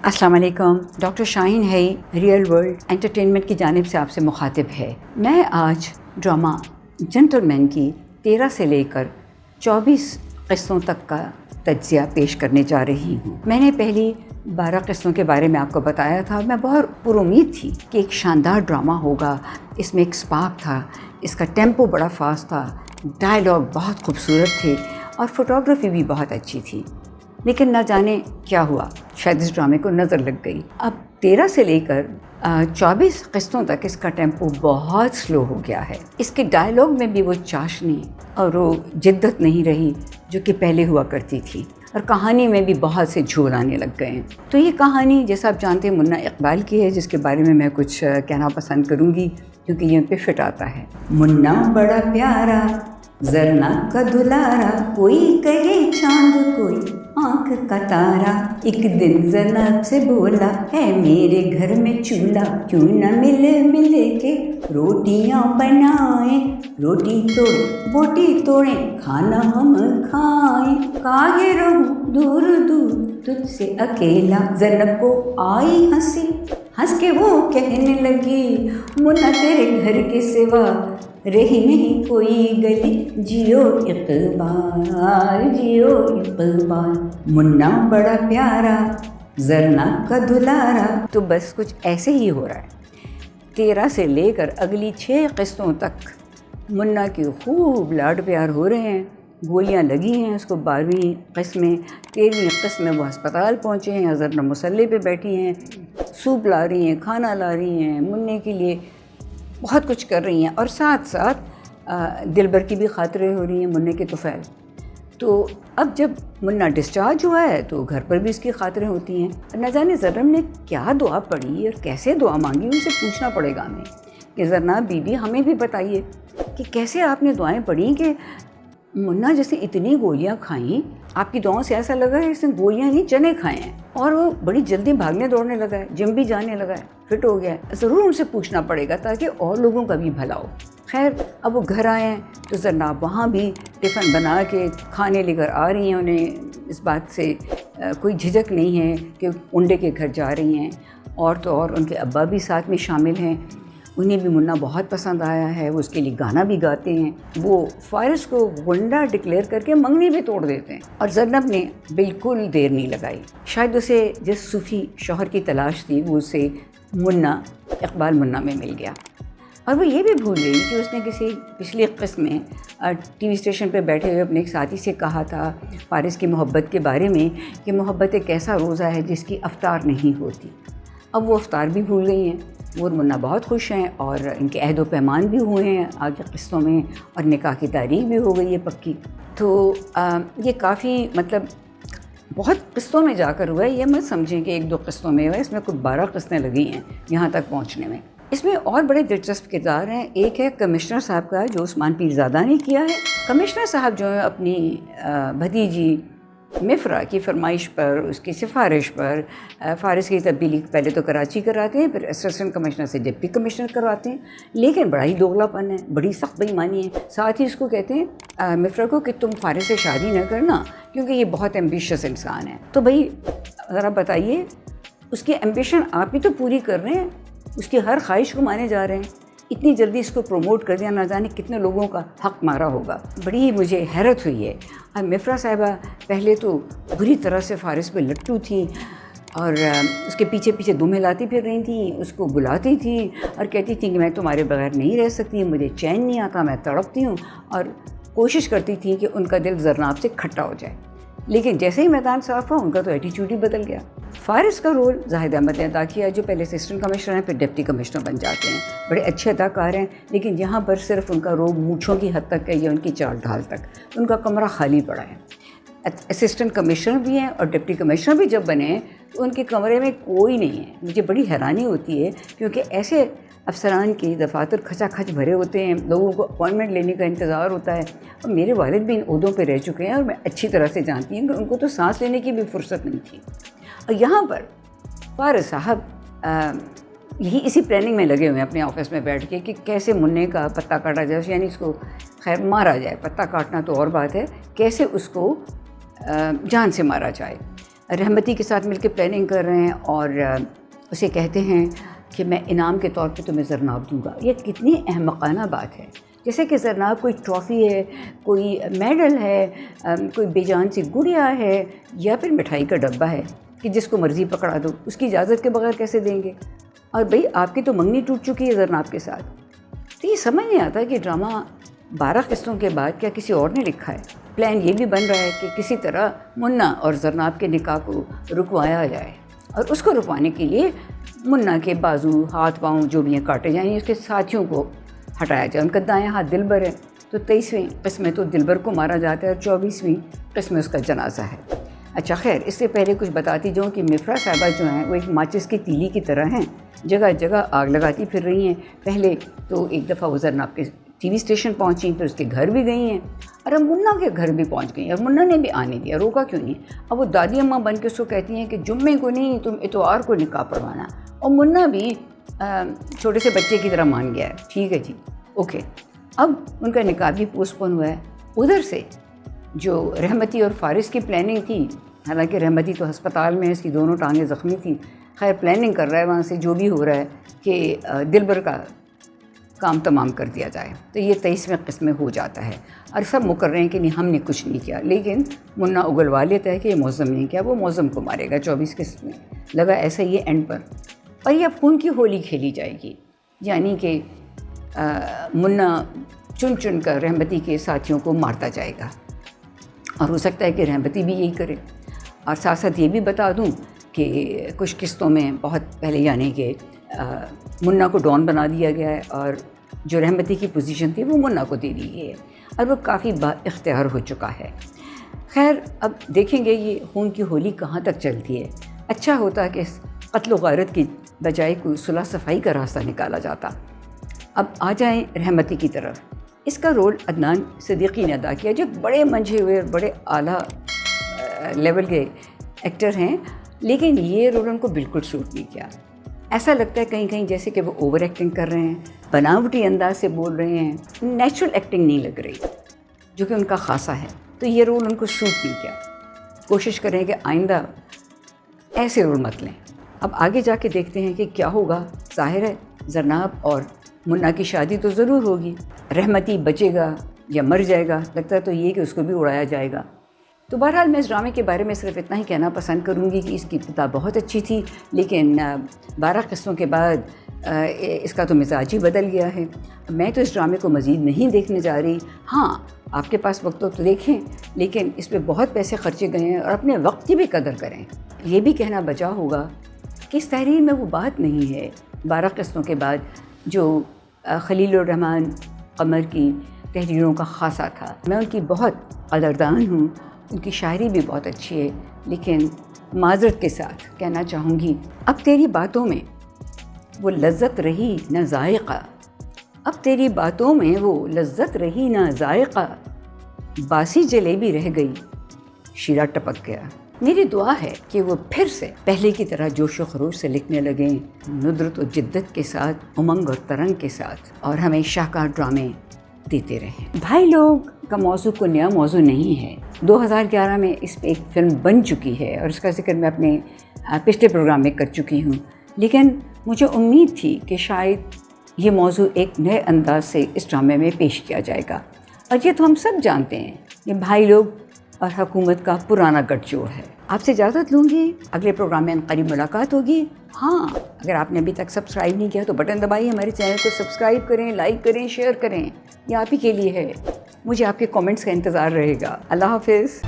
अस्सलाम वालेकुम। डॉक्टर शाहीन है रियल वर्ल्ड एंटरटेनमेंट की जानिब से आपसे मुखातिब है। मैं आज ड्रामा जेंटलमैन की 13 से लेकर 24 क़िस्तों तक का तज्ज़िया पेश करने जा रही हूँ। मैंने पहली 12 क़िस्तों के बारे में आपको बताया था। मैं बहुत पुरुमीद थी कि एक शानदार ड्रामा होगा। इसमें एक स्पार्क था, इसका टेम्पो बड़ा फास्ट था, डायलॉग बहुत खूबसूरत थे और फोटोग्राफी भी बहुत अच्छी थी। लेकिन न जाने क्या हुआ, शायद इस ड्रामे को नज़र लग गई। अब 13 से लेकर 24 क़िस्तों तक इसका टेम्पो बहुत स्लो हो गया है। इसके डायलॉग में भी वो चाशनी और वो जिद्दत नहीं रही जो कि पहले हुआ करती थी, और कहानी में भी बहुत से झोल आने लग गए हैं। तो ये कहानी जैसा आप जानते हैं मुन्ना इकबाल की है, जिसके बारे में मैं कुछ कहना पसंद करूँगी क्योंकि ये उन पे फिट आता है। मुन्ना बड़ा प्यारा, ज़रना का दुलारा, कोई कहे चांद कोई आँख का तारा। एक दिन ज़रना से बोला, है मेरे घर में चूल्हा, क्यों न मिले के रोटियाँ बनाए। रोटी तोड़े बोटी तोड़े खाना हम खाएं, काहे रहूं दूर दूर तुझसे अकेला। ज़रनब को आई हंसी, हंस के वो कहने लगी, मुन्ना तेरे घर के सिवा रही नहीं कोई गली, जियो इक़बाल जियो इक़बाल। मुन्ना बड़ा प्यारा, ज़रना का दुलारा। तो बस कुछ ऐसे ही हो रहा है। 13 से लेकर अगली 6 क़िस्तों तक मुन्ना की खूब लाड प्यार हो रहे हैं। गोलियां लगी हैं उसको 12वीं क़िस्त में, 13वीं क़िस्त में वो अस्पताल पहुँचे हैं, ज़रना मुसल्ले पे बैठी हैं, सूप ला रही हैं, खाना ला रही हैं, मुन्ने के लिए बहुत कुछ कर रही हैं, और साथ साथ दिलबर की भी खातिरें हो रही हैं मुन्ने के तुफ़ैल। तो अब जब मुन्ना डिस्चार्ज हुआ है तो घर पर भी इसकी खातिरें होती हैं। न जाने ज़रनब ने क्या दुआ पढ़ी और कैसे दुआ मांगी, उनसे पूछना पड़ेगा हमें कि ज़रना बीबी हमें भी बताइए कि कैसे आपने दुआएं पढ़ी कि मुन्ना जैसे इतनी गोलियां खाईं, आपकी दुआओं से ऐसा लगा है इसने गोलियां नहीं चने खाए हैं, और वो बड़ी जल्दी भागने दौड़ने लगा है, जिम भी जाने लगा है, फिट हो गया है। ज़रूर उनसे पूछना पड़ेगा ताकि और लोगों का भी भला हो। खैर अब वो घर आए हैं तो ज़रना वहाँ भी टिफ़िन बना के खाने लेकर आ रही हैं। उन्हें इस बात से कोई झिझक नहीं है कि उंडे के घर जा रही हैं, और तो और उनके अब्बा भी साथ में शामिल हैं। उन्हें भी मुन्ना बहुत पसंद आया है, वो उसके लिए गाना भी गाते हैं। वो फारिस को गुंडा डिक्लेयर करके मंगनी भी तोड़ देते हैं, और ज़रनब ने बिल्कुल देर नहीं लगाई। शायद उसे जिस सूफ़ी शौहर की तलाश थी वो उसे इकबाल मुन्ना में मिल गया, और वो ये भी भूल गई कि उसने किसी पिछली क़िस्त में टीवी स्टेशन पर बैठे हुए अपने एक साथी से कहा था फारिस की मोहब्बत के बारे में कि मोहब्बत एक ऐसा रोज़ा है जिसकी अफ्तार नहीं होती। अब वो अफ्तार भी भूल गई हैं। वो और मुन्ना बहुत खुश हैं और इनके अहद व पैमान भी हुए हैं आगे क़िस्तों में, और निकाह की तारीख भी हो गई है पक्की। तो ये काफ़ी मतलब बहुत क़िस्तों में जाकर हुआ है। ये मत समझें कि 1-2 क़िस्तों में हुआ है, इसमें कुछ 12 क़िस्तें लगी हैं यहाँ तक पहुँचने में। इसमें और बड़े दिलचस्प किरदार हैं। एक है कमिश्नर साहब का जो उस्मान पीरज़ादा ने किया है। कमिश्नर साहब जो है अपनी भतीजी मिफ्रा की फरमाइश पर, उसकी सिफारिश पर फारिस की तब्दीली पहले तो कराची कराते हैं, फिर असिस्टेंट कमिश्नर से डिप्टी कमिश्नर करवाते हैं। लेकिन बड़ा ही दोगलापन है, बड़ी सख्त बेईमानी है। साथ ही इसको कहते हैं मिफ्रा को कि तुम फारिस से शादी न करना क्योंकि ये बहुत एम्बिशियस इंसान है। तो भाई ज़रा बताइए, उसकी एम्बिशन आप ही तो पूरी कर रहे हैं, उसकी हर ख्वाहिश को माने जा रहे हैं। इतनी जल्दी इसको प्रमोट कर दिया, ना जाने कितने लोगों का हक़ मारा होगा। बड़ी मुझे हैरत हुई है। और मिफ्रा साहिबा पहले तो बुरी तरह से फारिस पे लट्टू थी, और उसके पीछे पीछे दुम्हे लाती फिर रही थी, उसको बुलाती थी और कहती थी कि मैं तुम्हारे बगैर नहीं रह सकती, मुझे चैन नहीं आता, मैं तड़पती हूँ, और कोशिश करती थी कि उनका दिल ज़रनाब से खट्टा हो जाए। लेकिन जैसे ही मैदान साफ हुआ उनका तो एटीट्यूड ही बदल गया। फारिस का रोल जाहिद अहमद ने अदा किया, जो पहले असिस्टेंट कमिश्नर हैं फिर डिप्टी कमिश्नर बन जाते हैं। बड़े अच्छे अदाकार हैं, लेकिन यहाँ पर सिर्फ उनका रोल मूँछों की हद तक है या उनकी चाल ढाल तक। उनका कमरा खाली पड़ा है। असिस्टेंट कमिश्नर भी हैं और डिप्टी कमिश्नर भी जब बने हैं तो उनके कमरे में कोई नहीं है। मुझे बड़ी हैरानी होती है क्योंकि ऐसे अफसरान के दफातर खचाखच भरे होते हैं, लोगों को अपॉइंटमेंट लेने का इंतज़ार होता है। और मेरे वालिद भी इन ओहदों पे रह चुके हैं और मैं अच्छी तरह से जानती हूँ कि उनको तो सांस लेने की भी फुर्सत नहीं थी। और यहाँ पर फारिस साहब यही इसी प्लानिंग में लगे हुए हैं अपने ऑफिस में बैठ के कि कैसे मुन्ने का पत्ता काटा जाए, यानी इसको खैर मारा जाए। पत्ता काटना तो और बात है, कैसे उसको जान से मारा जाए। رحمتی کے ساتھ مل کے پلاننگ کر رہے ہیں اور اسے کہتے ہیں کہ میں انعام کے طور پہ تمہیں زرناب دوں گا. یہ کتنی احمقانہ بات ہے. جیسے کہ زرناب کوئی ٹرافی ہے, کوئی میڈل ہے, کوئی بے جان سی گڑیا ہے, یا پھر مٹھائی کا ڈبہ ہے کہ جس کو مرضی پکڑا دو. اس کی اجازت کے بغیر کیسے دیں گے؟ اور بھئی آپ کی تو منگنی ٹوٹ چکی ہے زرناب کے ساتھ. تو یہ سمجھ نہیں آتا کہ ڈرامہ 12 قسطوں کے بعد کیا کسی اور نے لکھا ہے. پلان یہ بھی بن رہا ہے کہ کسی طرح منا اور زرناب کے نکاح کو رکوایا جائے, اور اس کو رکوانے کے لیے منا کے بازو, ہاتھ پاؤں جو بھی ہیں کاٹے جائیں, اس کے ساتھیوں کو ہٹایا جائے. ان کا دائیں ہاتھ دلبر ہے, تو 23ویں قسط میں تو دلبر کو مارا جاتا ہے اور 24ویں قسط میں اس کا جنازہ ہے. اچھا خیر, اس سے پہلے کچھ بتاتی جاؤں کہ مفرا صاحبہ جو ہیں وہ ایک ماچس کی تیلی کی طرح ہیں, جگہ جگہ آگ لگاتی پھر رہی ہیں. پہلے تو ایک دفعہ وہ زرناب کے ٹی وی اسٹیشن پہنچیں, پھر اس کے گھر بھی گئی ہیں, اور اب منا کے گھر بھی پہنچ گئی ہیں, اور منا نے بھی آنے دیا, روکا کیوں نہیں. اب وہ دادی اماں بن کے اس کو کہتی ہیں کہ جمعے کو نہیں, تم اتوار کو نکاح پڑھوانا. اور منا بھی چھوٹے سے بچے کی طرح مان گیا ہے, ٹھیک ہے جی اوکے. اب ان کا نکاح بھی پوسٹ پون ہوا ہے. ادھر سے جو رحمتی اور فارس کی پلاننگ تھی, حالانکہ رحمتی تو ہسپتال میں ہے, اس کی دونوں ٹانگیں زخمی تھیں, خیر پلاننگ کر رہا ہے وہاں سے جو بھی ہو رہا ہے کہ دلبر کا کام تمام کر دیا جائے. تو یہ 23ویں قسط میں ہو جاتا ہے, اور سب مکر رہے ہیں کہ نہیں ہم نے کچھ نہیں کیا. لیکن منا اگلوا لیتا ہے کہ یہ موزم نے کیا, وہ موزم کو مارے گا 24 قسط میں. لگا ایسا ہی ہے اینڈ پر. اور یہ اب خون کی ہولی کھیلی جائے گی, یعنی کہ منا چن چن کر رحمتی کے ساتھیوں کو مارتا جائے گا, اور ہو سکتا ہے کہ رحمتی بھی یہی کرے. اور ساتھ ساتھ یہ بھی بتا دوں کہ کچھ قسطوں میں بہت پہلے یعنی کہ منا کو ڈان بنا دیا گیا ہے, اور جو رحمتی کی پوزیشن تھی وہ منا کو دے دی گئی ہے, اور وہ کافی با اختیار ہو چکا ہے. خیر اب دیکھیں گے یہ خون کی ہولی کہاں تک چلتی ہے. اچھا ہوتا کہ اس قتل و غارت کی بجائے کوئی صلح صفائی کا راستہ نکالا جاتا. اب آ جائیں رحمتی کی طرف. اس کا رول عدنان صدیقی نے ادا کیا, جو بڑے منجھے ہوئے اور بڑے اعلیٰ لیول کے ایکٹر ہیں, لیکن یہ رول ان کو بالکل سوٹ نہیں کیا. ایسا لگتا ہے کہیں کہیں جیسے کہ وہ اوور ایکٹنگ کر رہے ہیں, بناوٹی انداز سے بول رہے ہیں, نیچرل ایکٹنگ نہیں لگ رہی, جو کہ ان کا خاصہ ہے. تو یہ رول ان کو سوٹ نہیں کیا. کوشش کریں کہ آئندہ ایسے رول مت لیں. اب آگے جا کے دیکھتے ہیں کہ کیا ہوگا. ظاہر ہے زرناب اور منا کی شادی تو ضرور ہوگی. رحمتی بچے گا یا مر جائے گا, لگتا ہے تو یہ کہ اس کو بھی اڑایا جائے گا. تو بہرحال میں اس ڈرامے کے بارے میں صرف اتنا ہی کہنا پسند کروں گی کہ اس کی ابتدا بہت اچھی تھی, لیکن 12 قسطوں کے بعد اس کا تو مزاج ہی بدل گیا ہے. میں تو اس ڈرامے کو مزید نہیں دیکھنے جا رہی. ہاں آپ کے پاس وقت ہو تو دیکھیں, لیکن اس پہ بہت پیسے خرچے گئے ہیں, اور اپنے وقت کی بھی قدر کریں. یہ بھی کہنا بچا ہوگا کہ اس تحریر میں وہ بات نہیں ہے 12 قسطوں کے بعد جو خلیل الرحمن قمر کی تحریروں کا خاصہ تھا. میں ان کی بہت قدردان ہوں, ان کی شاعری بھی بہت اچھی ہے, لیکن معذرت کے ساتھ کہنا چاہوں گی اب تیری باتوں میں وہ لذت رہی نہ ذائقہ, اب تیری باتوں میں وہ لذت رہی نہ ذائقہ, باسی جلیبی رہ گئی شیرہ ٹپک گیا. میری دعا ہے کہ وہ پھر سے پہلے کی طرح جوش و خروش سے لکھنے لگیں, ندرت و جدت کے ساتھ, امنگ اور ترنگ کے ساتھ, اور ہمیں شاہکار ڈرامے دیتے رہیں. بھائی لوگ کا موضوع کو نیا موضوع نہیں ہے. 2011 میں اس پہ ایک فلم بن چکی ہے, اور اس کا ذکر میں اپنے پچھلے پروگرام میں کر چکی ہوں, لیکن مجھے امید تھی کہ شاید یہ موضوع ایک نئے انداز سے اس ڈرامے میں پیش کیا جائے گا. اور یہ تو ہم سب جانتے ہیں کہ بھائی لوگ اور حکومت کا پرانا گٹھ جوڑ ہے. آپ سے اجازت لوں گی, اگلے پروگرام میں قریب ملاقات ہوگی. ہاں اگر آپ نے ابھی تک سبسکرائب نہیں کیا تو بٹن دبائیے, ہمارے چینل کو سبسکرائب کریں, لائک کریں, شیئر کریں. یہ آپ ہی کے لیے ہے. مجھے آپ کے کامنٹس کا انتظار رہے گا. اللہ حافظ.